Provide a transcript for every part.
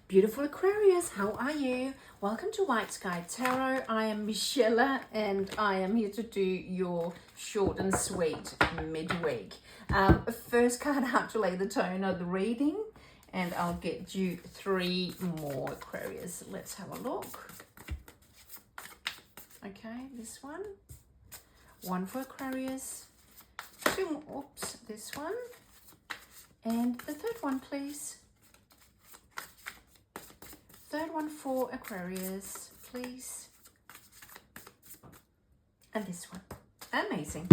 Beautiful Aquarius, how are you? Welcome to White Sky Tarot. I am Michelle and I am here to do your short and sweet midweek. First card out to lay the tone of the reading, and I'll get you 3 more Aquarius. Let's have a look. Okay, this one. 1 for Aquarius. 2 more, oops, this one. And the 3rd one, please. 3rd one for Aquarius, please. And this one. Amazing.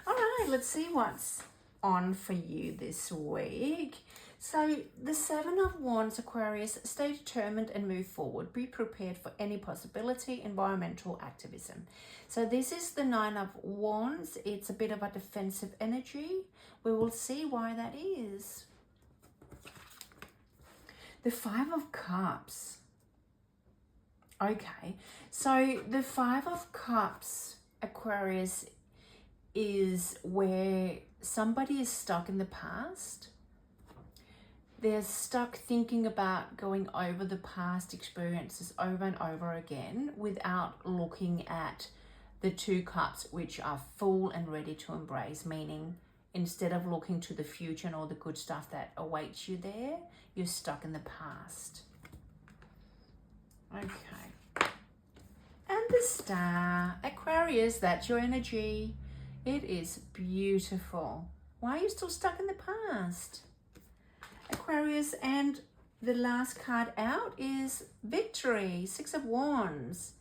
All right, let's see what's on for you this week. So the 7 of Wands, Aquarius, stay determined and move forward. Be prepared for any possibility, environmental activism. So this is the 9 of Wands. It's a bit of a defensive energy. We will see why that is. The 5 of Cups. Okay, so the 5 of Cups, Aquarius, is where somebody is stuck in the past. They're stuck thinking about going over the past experiences over and over again without looking at the 2 cups, which are full and ready to embrace, meaning instead of looking to the future and all the good stuff that awaits you there, you're stuck in the past. Okay. And the Star, Aquarius, that's your energy. It is beautiful. Why are you still stuck in the past? Aquarius, and the last card out is Victory, 6 of Wands.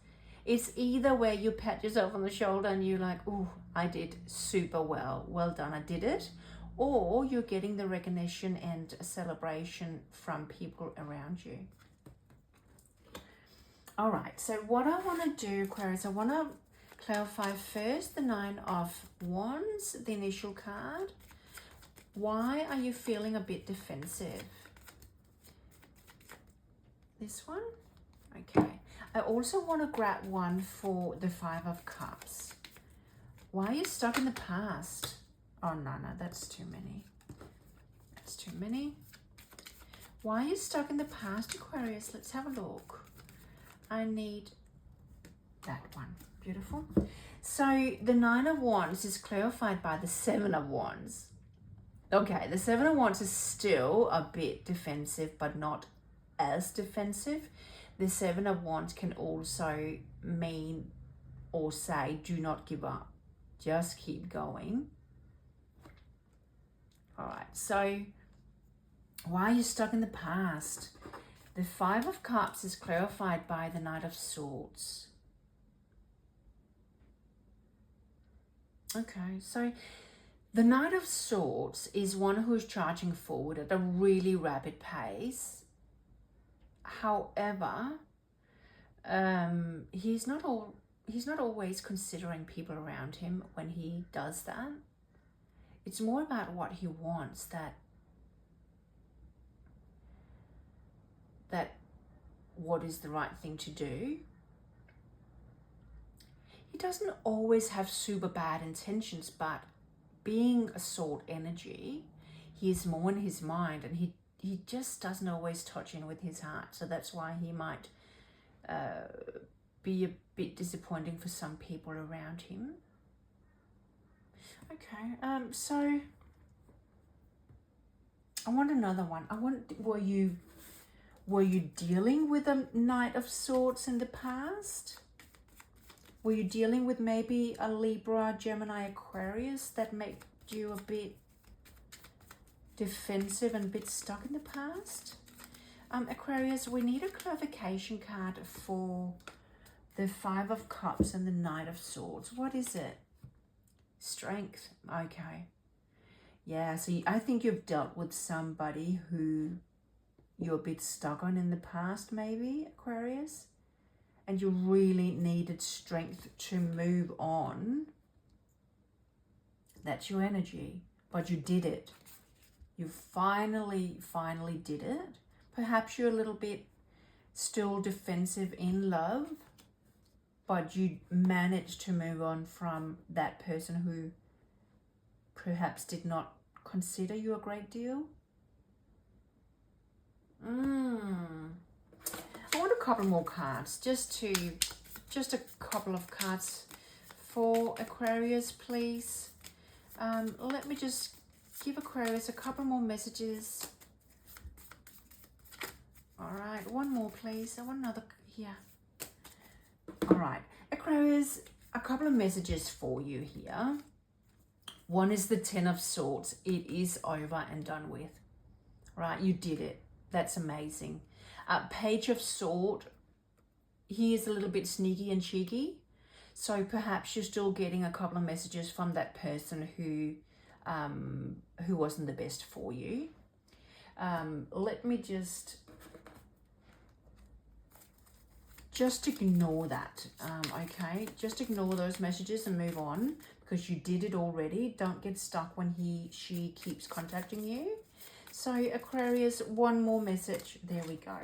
It's either where you pat yourself on the shoulder and you're like, oh, I did super well. Well done, I did it. Or you're getting the recognition and a celebration from people around you. All right, so what I want to do, Aquarius, I want to clarify first the 9 of Wands, the initial card. Why are you feeling a bit defensive? This one? Okay. I also want to grab one for the 5 of Cups. Why are you stuck in the past? Oh, no, that's too many. That's too many. Why are you stuck in the past, Aquarius? Let's have a look. I need that one. Beautiful. So the 9 of Wands is clarified by the 7 of Wands. Okay, the 7 of Wands is still a bit defensive, but not as defensive. The 7 of Wands can also mean or say, do not give up. Just keep going. All right, so why are you stuck in the past? The 5 of Cups is clarified by the Knight of Swords. Okay, so the Knight of Swords is one who's charging forward at a really rapid pace. However, he's not always considering people around him when he does that. It's more about what he wants, that what is the right thing to do. He doesn't always have super bad intentions, but being a sword energy, he is more in his mind, and he just doesn't always touch in with his heart. So that's why he might be a bit disappointing for some people around him. Okay, so I want another one. Were you dealing with a Knight of Swords in the past? Were you dealing with maybe a Libra, Gemini, Aquarius that made you a bit defensive and a bit stuck in the past? Aquarius, we need a clarification card for the 5 of Cups and the Knight of Swords. What is it? Strength. Okay. Yeah, so I think you've dealt with somebody who you're a bit stuck on in the past, maybe, Aquarius, and you really needed strength to move on. That's your energy, but you did it. You finally did it. Perhaps you're a little bit still defensive in love, but you managed to move on from that person who perhaps did not consider you a great deal. couple more cards, just a couple of cards for Aquarius, please. Let me just give Aquarius a couple more messages. All right, one more, please. I want another here. All right, Aquarius, a couple of messages for you here. One is the Ten of Swords. It is over and done with. Right, you did it. That's amazing. Page of Swords. He is a little bit sneaky and cheeky. So perhaps you're still getting a couple of messages from that person who wasn't the best for you. Let me just ignore that, okay? Just ignore those messages and move on, because you did it already. Don't get stuck when she keeps contacting you. So Aquarius, one more message. There we go.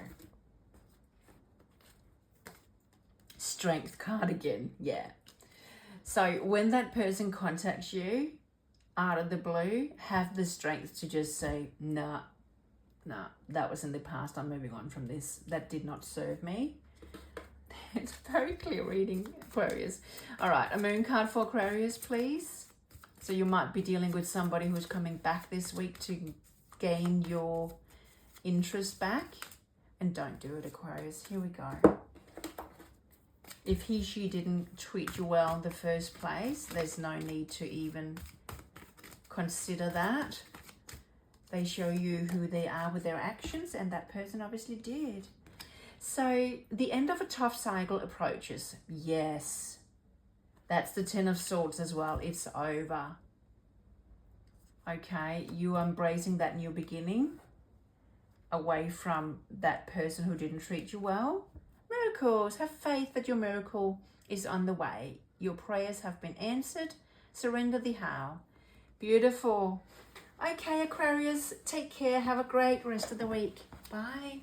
Strength card again, yeah. So when that person contacts you out of the blue, have the strength to just say, nah, that was in the past. I'm moving on from this. That did not serve me. It's very clear reading, Aquarius. All right, a moon card for Aquarius, please. So you might be dealing with somebody who's coming back this week to gain your interest back. And don't do it, Aquarius. Here we go. If she didn't treat you well in the first place, there's no need to even consider that. They show you who they are with their actions, and that person obviously did. So the end of a tough cycle approaches. Yes, that's the Ten of Swords as well. It's over. Okay, you are embracing that new beginning away from that person who didn't treat you well. Miracles. Have faith that your miracle is on the way. Your prayers have been answered. Surrender the how. Beautiful. Okay, Aquarius, take care. Have a great rest of the week. Bye.